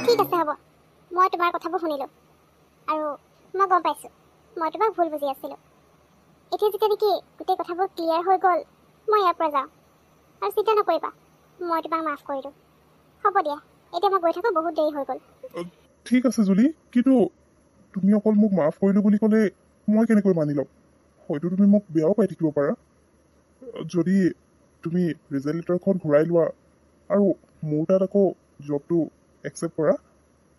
ঠিক আছে হ'ব মই তোমাৰ কথাবোৰ শুনিলোঁ আৰু মই গম পাইছোঁ মই তোমাক ভুল বুজি আছিলোঁ এতিয়া যেতিয়া নেকি গোটেই কথাবোৰ ক্লিয়াৰ হৈ গ'ল মই ইয়াৰ পৰা যাওঁ আৰু চিন্তা নকৰিবা মই তোমাক মাফ কৰিলোঁ হ'ব দিয়া এতিয়া মই গৈ থাকোঁ বহুত দেৰি হৈ গ'ল ঠিক আছে জুলি কিন্তু তুমি অকল মোক মাফ কৰিলোঁ বুলি ক'লে মই কেনেকৈ মানি ল'ম হয়তো তুমি মোক বেয়াও পাই থাকিব পাৰা যদি তুমি ৰিজাল্ট লেটাৰখন ঘূৰাই লোৱা আৰু মোৰ তাত আকৌ জবটো একচেপ্ট কৰা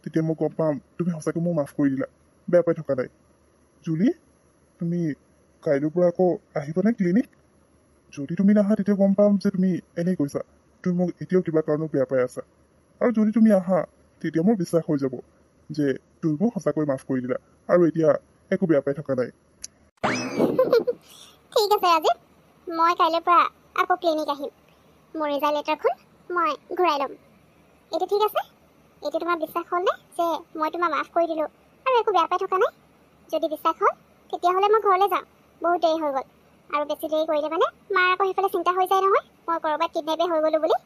তেতিয়া মই গম পাম তুমি সঁচাকৈ মোক মাফ কৰি দিলা বেয়া পাই থকা নাই জুলি তুমি কাইলৈৰ পৰা আকৌ আহিবানে ক্লিনিক যদি তুমি নাহা তেতিয়া গম পাম যে তুমি এনেই কৈছা তুমি মোক এতিয়াও কিবা কাৰণত বেয়া পাই আছা আৰু যদি তুমি আহা তেতিয়া মোৰ বিশ্বাস হৈ যাব যে তুমি মোক সঁচাকৈ মাফ কৰি দিলা আৰু এতিয়া একো বেয়া পাই থকা নাই ঠিক আছে ৰাজীৱ মই কাইলৈৰ পৰা আকৌ ক্লিনিক আহিম মোৰ ৰিজাল্ট লেটাৰখন মই ঘূৰাই ল'ম এইটো ঠিক আছে এইটো তোমাৰ বিশ্বাস হ'লনে যে মই তোমাক মাফ কৰি দিলোঁ আৰু একো বেয়া পাই থকা নাই যদি বিশ্বাস হ'ল তেতিয়াহ'লে মই ঘৰলৈ যাওঁ বহুত দেৰি হৈ গ'ল আৰু বেছি দেৰি কৰিলে মানে মাৰ আকৌ সেইফালে চিন্তা হৈ যায় নহয় মই ক'ৰবাত কিডনেপে হৈ গ'লোঁ বুলি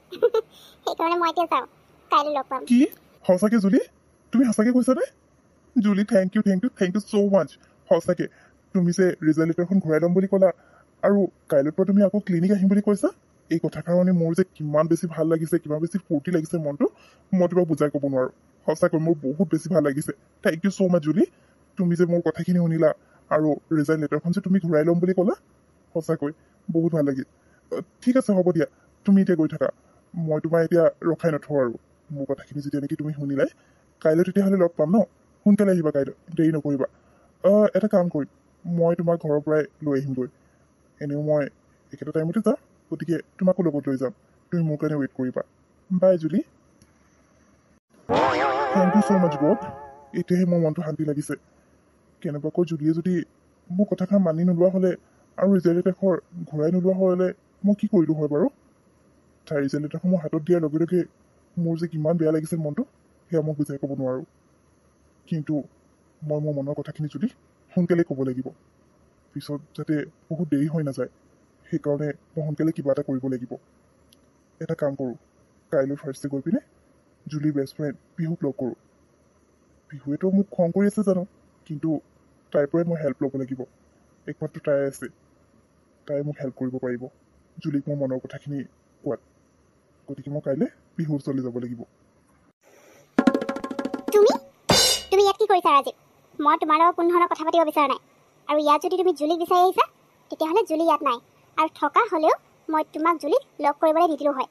সেইকাৰণে মই এতিয়া যাওঁ কাইলৈ লগ পাম কি সঁচাকৈ জুলি তুমি সঁচাকৈ কৈছানে জুলি থেংক ইউ ছ' মাছ সঁচাকৈ তুমি যে ৰিজাল্ট লেটাৰখন ঘূৰাই ল'ম বুলি ক'লা আৰু কাইলৈৰ পৰা তুমি আকৌ ক্লিনিক আহিম বুলি কৈছা এই কথাৰ কাৰণে মোৰ যে কিমান বেছি ভাল লাগিছে কিমান বেছি ফূৰ্তি লাগিছে মনটো মই তোমাক বুজাই ক'ব নোৱাৰোঁ সঁচাকৈ মোৰ বহুত বেছি ভাল লাগিছে থেংক ইউ ছ' মাছ জুলি তুমি যে মোৰ কথাখিনি শুনিলা আৰু ৰিজাল্ট লেটাৰখন যে তুমি ঘূৰাই ল'ম বুলি ক'লা সঁচাকৈ বহুত ভাল লাগিল ঠিক আছে হ'ব দিয়া তুমি এতিয়া গৈ থাকা মই তোমাৰ এতিয়া ৰখাই নথওঁ আৰু মোৰ কথাখিনি যেতিয়া নেকি তুমি শুনিলাই কাইলৈ তেতিয়াহ'লে লগ পাম ন সোনকালে আহিবা কাইলৈ দেৰি নকৰিবা এটা কাম কৰিম মই তোমাৰ ঘৰৰ পৰাই লৈ আহিমগৈ এনেও মই একেটা টাইমতে যাম গতিকে তোমাকো লগত লৈ যাম তুমি মোৰ কাৰণে ৱেইট কৰিবা bye Julie thank you so' much God এতিয়াহে মোৰ মনটো শান্তি লাগিছে কেনেবাকৈ জুলিয়ে যদি মোৰ কথাষাৰ মানি নোলোৱা হ'লে আৰু ৰিজাল্ট লেটাৰখন ঘূৰাই নোলোৱা হ'লে মই কি কৰিলোঁ হয় বাৰু তাই ৰিজাল্ট লেটাৰখন মোৰ হাতত দিয়াৰ লগে লগে মোৰ যে কিমান বেয়া লাগিছিল মনটো সেয়া মই বুজাই ক'ব নোৱাৰোঁ কিন্তু মই মোৰ মনৰ কথাখিনি যদি সোনকালে ক'ব লাগিব পিছত যাতে বহুত দেৰি হৈ নাযায় সেইকাৰণে মই সোনকালে কিবা এটা কৰিব লাগিব এটা কাম কৰোঁ কাইলৈ ফাৰ্ষ্টে গৈ পিনে জুলিৰ বেষ্ট ফ্ৰেণ্ড পিহুক লগ কৰোঁ পিহুৱেতো মোক খং কৰি আছে জানো কিন্তু তাইৰ পৰাই মই হেল্প ল'ব লাগিব একমাত্ৰ তাই আছে তাই মোক হেল্প কৰিব পাৰিব জুলিক মোৰ মনৰ কথাখিনি কোৱাত গতিকে মই কাইলৈ পিহুৰ ওচৰলৈ যাব লাগিব তুমি ইয়াত কি কৰিছা ৰাজীৱ মই তোমাৰ লগত কোনো ধৰণৰ কথা পাতিব বিচৰা নাই আৰু ইয়াত যদি তুমি জুলিক বিচাৰি আহিছা তেতিয়াহ'লে জুলি ইয়াত নাই আৰু থকা হ'লেও মই তোমাক জুলিক লগ কৰিবলৈ নিদিলোঁ হয়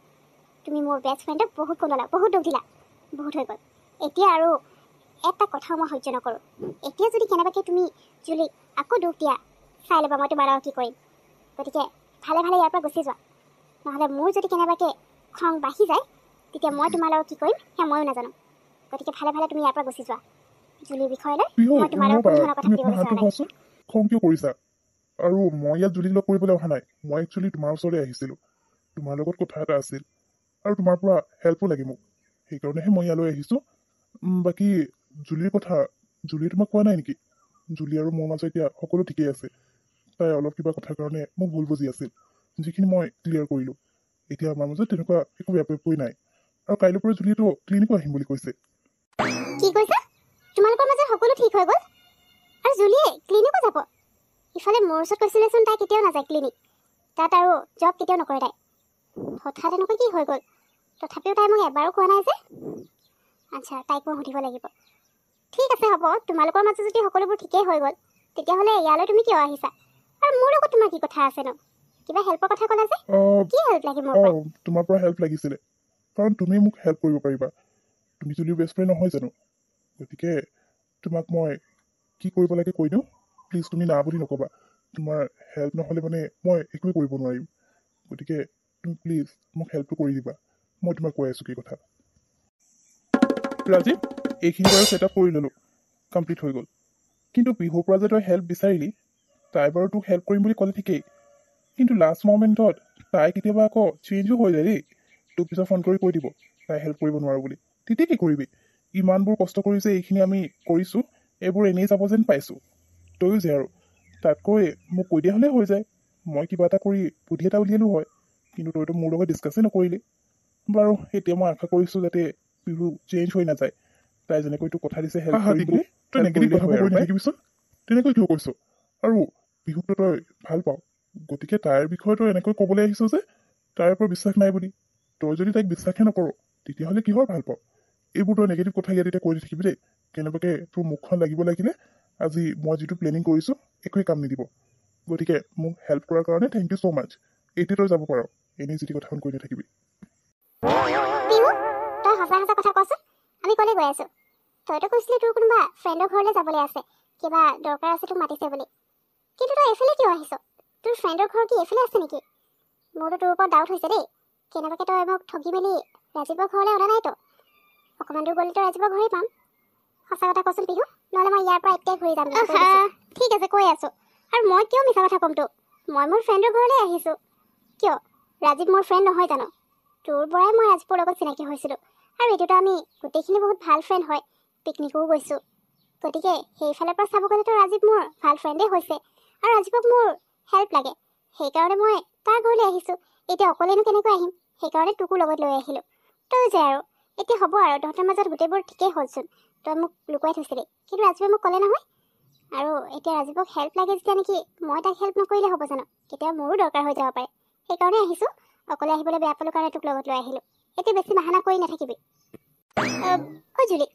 তুমি মোৰ বেষ্ট ফ্ৰেণ্ডক বহুত কন্দলা বহুত দুখ দিলা বহুত হৈ গ'ল এতিয়া আৰু এটা কথাও মই সহ্য নকৰোঁ এতিয়া যদি কেনেবাকৈ তুমি জুলিক আকৌ দুখ দিয়া চাই ল'বা মই তোমাৰ লগত কি কৰিম গতিকে ভালে ভালে ইয়াৰ পৰা গুচি যোৱা নহ'লে মোৰ যদি কেনেবাকৈ খং বাঢ়ি যায় তেতিয়া মই তোমাৰ লগত কি কৰিম সেয়া ময়ো নাজানো গতিকে ভালে ভালে তুমি ইয়াৰ পৰা গুচি যোৱা জুলিৰ বিষয়ে লৈ মই তোমাৰ লগত কোনো ধৰণৰ কথা পাতিব বিচৰা নাই খং কিয় কৰিছা আৰু মই ইয়াত জুলিক লগ কৰিবলৈ অহা নাই মই একচুৱেলি তোমাৰ ওচৰলৈ আহিছিলোঁ তোমাৰ লগত কথা এটা আছিল আৰু তোমাৰ পৰা হেল্পো লাগে মোক সেইকাৰণেহে মই ইয়ালৈ আহিছোঁ বাকী জুলিৰ কথা জুলিয়ে তোমাক কোৱা নাই নেকি জুলি আৰু মোৰ মাজত এতিয়া সকলো ঠিকেই আছে তাই অলপ কিবা কথাৰ কাৰণে মোক ভুল বুজি আছিল যিখিনি মই ক্লিয়াৰ কৰিলোঁ এতিয়া আমাৰ মাজত তেনেকুৱা একো ব্যাপী নাই আৰু কাইলৈৰ পৰা জুলিয়েতো ক্লিনিকো আহিম বুলি কৈছে কি কৈছা তোমালোকৰ মাজত সকলো ঠিক হৈ গ'ল আৰু জুলিয়ে ক্লিনিকো যাব ইফালে মোৰ ওচৰত কৈছিলেচোন তাই কেতিয়াও নাযায় ক্লিনিক তাত আৰু জব কেতিয়াও নকৰে তাই হঠাৎ এনেকৈ কি হৈ গ'ল তথাপিও তাই মোক এবাৰো কোৱা নাই যে আচ্ছা তাইক মই সুধিব লাগিব ঠিক আছে হ'ব তোমালোকৰ মাজত যদি সকলোবোৰ ঠিকেই হৈ গ'ল তেতিয়াহ'লে ইয়ালৈ তুমি কিয় আহিছা আৰু মোৰ লগত তোমাৰ কি কথা আছেনো কিবা হেল্পৰ কথা ক'লা যে কি হেল্প লাগে মোৰ পৰা তোমাৰ পৰা হেল্প লাগিছিলে কাৰণ তুমি মোক হেল্প কৰিব পাৰিবা তুমি জুলিৰ বেষ্ট ফ্ৰেণ্ড নহয় জানো গতিকে তোমাক মই কি কৰিব লাগে কৈ দিওঁ প্লিজ তুমি না বুলি নক'বা তোমাৰ হেল্প নহ'লে মানে মই একোৱে কৰিব নোৱাৰিম গতিকে তুমি প্লিজ মোক হেল্পটো কৰি দিবা মই তোমাক কৈ আছোঁ কি কথা ৰাজীৱ এইখিনি বাৰু ছেট আপ কৰি ল'লোঁ কমপ্লিট হৈ গ'ল কিন্তু পিহুৰ পৰা যে তই হেল্প বিচাৰিলি তাই বাৰু তোক হেল্প কৰিম বুলি ক'লে ঠিকেই কিন্তু লাষ্ট মমেণ্টত তাই কেতিয়াবা আকৌ চেঞ্জো হৈ যায় দেই তোক পিছত ফোন কৰি কৈ দিব তাই হেল্প কৰিব নোৱাৰোঁ বুলি তেতিয়া কি কৰিবি ইমানবোৰ কষ্ট কৰি যে এইখিনি আমি কৰিছোঁ এইবোৰ এনেই যাব যেন পাইছোঁ তয়ো যে আৰু তাতকৈ মোক কৈ দিয়া হ'লে হৈ যায় মই কিবা এটা কৰি বুদ্ধি এটা উলিয়ালোঁ হয় কিন্তু তইতো মোৰ লগত ডিছকাছেই নকৰিলি বাৰু এতিয়া মই আশা কৰিছোঁ যাতে পিহু চেঞ্জ হৈ নাযায় তাই যেনেকৈ তোক কথা দিছে হেল্প আহা কৰিম টিকু, বুলি তই নেগেটিভ কথাবোৰ কৈ নাথাকিবিচোন। তেনেকৈ কিয় কৈছ? আৰু পিহুকতো তই ভাল পাওঁ, গতিকে তাইৰ বিষয়ে তই এনেকৈ ক'বলৈ আহিছ যে তাইৰ ওপৰত বিশ্বাস নাই বুলি। তই যদি তাইক বিশ্বাসে নকৰ, তেতিয়াহ'লে কিহৰ ভাল পাওঁ? এইবোৰ তই নেগেটিভ কথা ইয়াত এতিয়া কৈ থাকিবি দেই। কেনেবাকে তোৰ মুখখন লাগিব লাগিলে আজি মই যিটো প্লেনিং কৰিছোঁ একোৱে কাম নিদিব। গতিকে মোক হেল্প কৰাৰ কাৰণে থেংক ইউ ছ' মাছ। এতিয়া তই যাব পাৰ, এনেই যিটি কথাখন কৈ নাথাকিবি। পিহু, তই সঁচা সঁচা কথা কচোন, আমি ক'লৈ গৈ আছো? তইতো কৈছিলি তোৰ কোনোবা ফ্ৰেণ্ডৰ ঘৰলৈ যাবলৈ আছে, কিবা দৰকাৰ আছে তোক মাতিছে বুলি। কিন্তু তই এইফালে কিয় আহিছ? তোৰ ফ্ৰেণ্ডৰ ঘৰ কি এইফালে আছে নেকি? মোৰতো তোৰ ওপৰত ডাউট হৈছে দেই। কেনেবাকে তই মোক ঠগি মেলি ৰাজীৱৰ ঘৰলৈ অনা নাইতো। অকণমান দূৰ গ'লেতো ৰাজীৱৰ ঘৰেই পাম। সঁচা কথা কচোন পিহু, নহ'লে মই ইয়াৰ পৰা এতিয়াই ঘূৰি যাম। ঠিক আছে, কৈ আছো। আৰু মই কিয় মিছা কথা ক'ম তোক? মই মোৰ ফ্ৰেণ্ডৰ ঘৰলৈ আহিছোঁ। কিয়? ৰাজীৱ মোৰ ফ্ৰেণ্ড নহয় জানো? তোৰ পৰাই মই ৰাজীৱৰ লগত চিনাকি হৈছিলোঁ। আৰু এইটোতো আমি গোটেইখিনি বহুত ভাল ফ্ৰেণ্ড হয়, পিকনিকো গৈছোঁ। গতিকে সেইফালৰ পৰা চাব গ'লেতো ৰাজীৱ মোৰ ভাল ফ্ৰেণ্ডেই হৈছে। আৰু ৰাজীৱক মোৰ হেল্প লাগে, সেইকাৰণে মই তাৰ ঘৰলৈ আহিছোঁ। এতিয়া অকলেনো কেনেকৈ আহিম? সেইকাৰণে তোকো লগত লৈ আহিলোঁ। তই যে আৰু এতিয়া হ'ব আৰু, তহঁতৰ মাজত গোটেইবোৰ ঠিকেই হ'লচোন। তই মোক লুকুৱাই থৈছিলি, কিন্তু ৰাজীৱে মোক ক'লে নহয়। আৰু এতিয়া ৰাজীৱক হেল্প লাগে যেতিয়া নেকি মই তাক হেল্প নকৰিলে হ'ব জানো? কেতিয়াবা মোৰো দৰকাৰ হৈ যাব পাৰে। সেইকাৰণে আহিছোঁ। অকলে আহিবলৈ বেয়া পালোঁ কাৰণে তোক লগত লৈ আহিলোঁ। এতিয়া বেছি বাহানা কৰি নাথাকিবি। ঐ জুলি,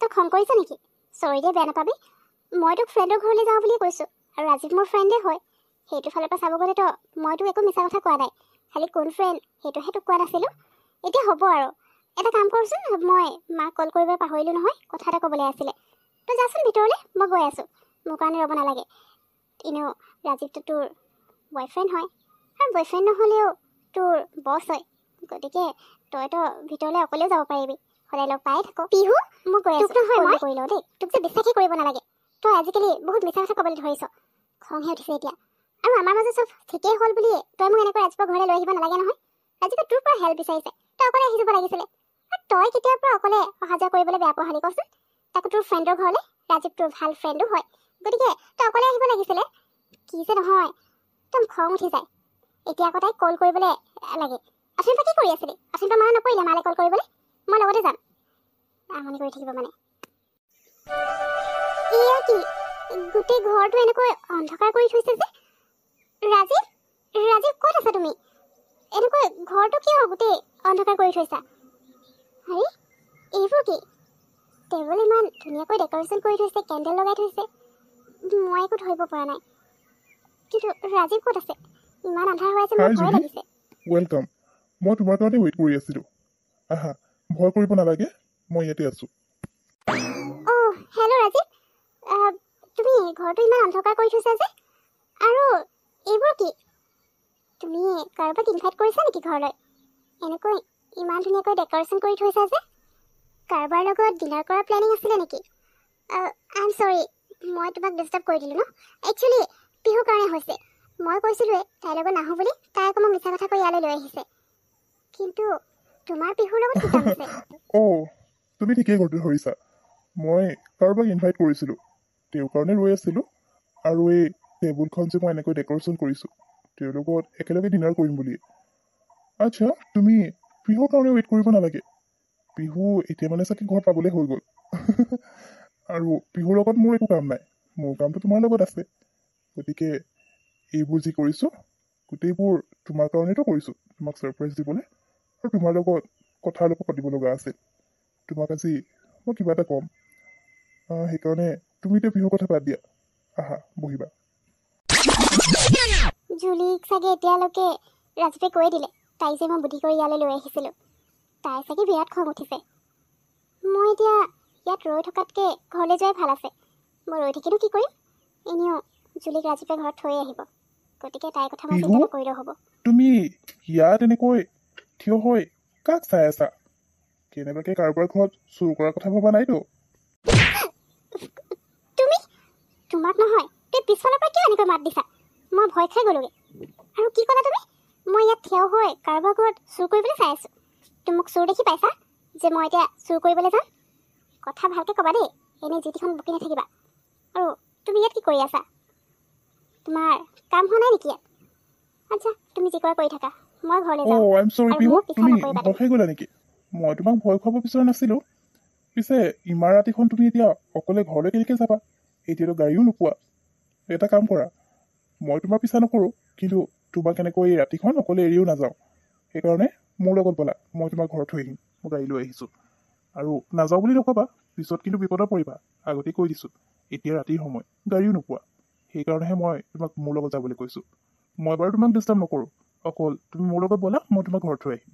তই খং কৰিছ নেকি? চৰি দে, বেয়া নাপাবি। মই তোক ফ্ৰেণ্ডৰ ঘৰলৈ যাওঁ বুলিয়ে কৈছোঁ, আৰু ৰাজীৱ মোৰ ফ্ৰেণ্ডে হয়। সেইটো ফালৰ পৰা চাব গ'লেতো মই তোক একো মিছা কথা কোৱা নাই। খালি কোন ফ্ৰেণ্ড সেইটোহে তোক কোৱা নাছিলোঁ। এতিয়া হ'ব আৰু, এটা কাম কৰচোন, মই মাক কল কৰিব পাহৰিলোঁ নহয়, কথা এটা ক'বলৈ আছিলে। তই যাচোন ভিতৰলৈ, মই গৈ আছোঁ। মোৰ কাৰণে ৰ'ব নালাগে। এনেও ৰাজীৱটো তোৰ বয়ফ্ৰেণ্ড হয়, আৰু বয়ফ্ৰেণ্ড নহ'লেও তোৰ বছ হয়। গতিকে তইতো ভিতৰলৈ অকলেও যাব পাৰিবি, সদায় লগ পাই থাকো। পিহু, মই গৈ আছোঁ। নহয় মই কৰি লওঁ দেই, তোক যে বিশ্বাসেই কৰিব নালাগে। তই আজিকালি বহুত মিছা কথা ক'বলৈ ধৰিছ। খংহে উঠিছে এতিয়া। আৰু আমাৰ মাজত চব ঠিকেই হ'ল বুলিয়ে তই মোক এনেকৈ ৰাজীৱৰ ঘৰলৈ লৈ আহিব নালাগে নহয়। ৰাজীৱে তোৰ পৰা হেল্প বিচাৰিছে, তই অকলে আহি যাব লাগিছিলে। আৰু তই কেতিয়াৰ পৰা অকলে অহা যোৱা কৰিবলৈ বেয়া পোৱা হলি কচোন? তাকো তোৰ ফ্ৰেণ্ডৰ ঘৰলৈ। ৰাজীৱ তোৰ ভাল ফ্ৰেণ্ডো হয়, গতিকে তই অকলে আহিব লাগিছিলে। কি যে নহয়, একদম খং উঠি যায়। এতিয়া আকৌ তাইক কল কৰিবলৈ লাগে। অথনিৰ পৰা কি কৰি আছিলি? অথনিৰ পৰা মানা নকৰিলে মালে কল কৰিবলৈ? মই লগতে যাম। আমনি কৰি থাকিব মানে। এয়া কি, গোটেই ঘৰটো এনেকৈ অন্ধকাৰ কৰি থৈছে যে? ৰাজীৱ, ৰাজীৱ ক'ত আছা তুমি? এনেকৈ ঘৰটো কিয় গোটেই অন্ধকাৰ কৰি থৈছা? আৰে এইবোৰ কি? টেবুল ইমান ধুনীয়াকৈ ডেক'ৰেশ্যন কৰি থৈছে, কেণ্ডেল লগাই থৈছে। মই একো ধৰিব পৰা নাই। কিন্তু ৰাজীৱ ক'ত আছে? ইমান আন্ধাৰ হৈ আছে, মোৰ হাই ভয় জুলি, লাগিছে। ৱেলকাম। মই তোমাৰ কাৰণে ৱেইট কৰি আছিলোঁ। আহা, ভয় কৰিব নালাগে, মই ইয়াতে আছোঁ। অ' হেল্ল' ৰাজীৱ। তুমি ঘৰটো ইমান অন্ধকাৰ কৰি থৈছা যে? আৰু এইবোৰ কি? তুমি কাৰোবাক ইনভাইট কৰিছা নেকি ঘৰলৈ? এনেকৈ ইমান ধুনীয়াকৈ ডেক'ৰেশ্যন কৰি থৈছা যে? কাৰোবাৰ লগত ডিনাৰ কৰাৰ প্লেনিং আছিলে নেকি? আই এম চৰি, মই তোমাক ডিষ্টাৰ্ব কৰি দিলোঁ ন? একচুৱেলি পিহুৰ কাৰণে হৈছে। মই কৈছিলোঁৱে তাইৰ লগত নাহোঁ বুলি, তাই আকৌ মোক মিছা কথা কৈ ইয়ালৈ লৈ আহিছে। কিন্তু তোমাৰ পিহুৰ লগত কি কাম আছে? অ', তুমি ঠিকেই ধৰিছা। মই কাৰোবাক ইনভাইট কৰিছিলোঁ, তেওঁৰ কাৰণে ৰৈ আছিলোঁ। আৰু এই টেবুলখন যে মই এনেকৈ ডেক'ৰেশ্যন কৰিছোঁ, তেওঁৰ লগত একেলগে ডিনাৰ কৰিম বুলি। আচ্ছা, তুমি পিহুৰ কাৰণে ৱেইট কৰিব নালাগে। পিহু এতিয়া মানে চাগে ঘৰত পাবলৈ হৈ গ'ল। আৰু পিহুৰ লগত মোৰ একো কাম নাই, মোৰ কামটো তোমাৰ লগত আছে। গতিকে এইবোৰ যি কৰিছোঁ, গোটেইবোৰ তোমাৰ কাৰণেতো কৰিছোঁ, তোমাক ছাৰপ্ৰাইজ দিবলৈ। আৰু তোমাৰ লগত কথা অলপ পাতিব লগা আছিল। তোমাক আজি মই কিবা এটা ক'ম, সেইকাৰণে তুমি এতিয়া পিহুৰ কথা বাদ দিয়া। আহা, বহিবা। জুলিক চাগে এতিয়ালৈকে ৰাজীৱে কৈ দিলে তাই যে মই বুদ্ধি কৰি ইয়ালৈ লৈ আহিছিলোঁ। তাই চাগে বিৰাট খং উঠিছে। মই এতিয়া ইয়াত ৰৈ থকাতকৈ ঘৰলৈ যোৱাই ভাল আছে। মই ৰৈ থাকিনো কি কৰিম? এনেও জুলিক ৰাজীৱে ঘৰত থৈ আহিব, গতিকে তাইৰ কথা মই চিন্তা নকৰিলেও হ'ব। তুমি ইয়াত এনেকৈ থিয় হৈ কাক চাই আছা? কেনেবাকৈ কাৰোবাৰ ঘৰত চুৰ কৰাৰ কথা ভবা নাইতো? তুমি? তোমাক নহয়, তুমি পিছফালৰ পৰা কিয় এনেকৈ মাত দিছা? মই ভয় খাই গ'লোগৈ। আৰু কি ক'লা তুমি? মই ইয়াত থিয় হৈ কাৰোবাৰ ঘৰত চুৰ কৰিবলৈ চাই আছোঁ। তুমি মোক চুৰ দেখি পাইছা যে মই এতিয়া চুৰ কৰিবলৈ যাম? কথা ভালকৈ ক'বা দেই, এনেই যিটিখন বকি নাথাকিবা। আৰু তুমি ইয়াত কি কৰি আছা? তোমাৰ কাম হোৱা নাই নেকি ইয়াত? আচ্ছা, তুমি যি কৰা কৰি থাকা, মই ঘৰলৈ যাওঁ। আই এম চৰি আৰু পিহু, মোক পিছা তুমি নকৰিবা ভয় খাই গ'লা নেকি? মই তোমাক ভয় খুৱাব বিচৰা নাছিলোঁ। পিছে ইমান ৰাতিখন তুমি এতিয়া অকলে ঘৰলৈ কেনেকৈ যাবা? এতিয়াতো গাড়ীও নোপোৱা। এটা কাম কৰা, মই তোমাৰ পিছা নকৰোঁ, কিন্তু তোমাক এনেকৈ এই ৰাতিখন অকলে এৰিও নাযাওঁ। সেইকাৰণে মোৰ লগত ব'লা, মই তোমাক ঘৰত থৈ আহিম। মই গাড়ী লৈ আহিছোঁ। আৰু নাযাওঁ বুলি নক'বা, পিছত কিন্তু বিপদত পৰিবা। আগতেই কৈ দিছোঁ, এতিয়া ৰাতিৰ সময়, গাড়ীও নোপোৱা। সেইকাৰণেহে মই তোমাক মোৰ লগত যাবলৈ কৈছোঁ। মই বাৰু তোমাক ডিষ্টাৰ্ব নকৰোঁ, অকল তুমি মোৰ লগত ব'লা, মই তোমাক ঘৰত থৈ আহিম।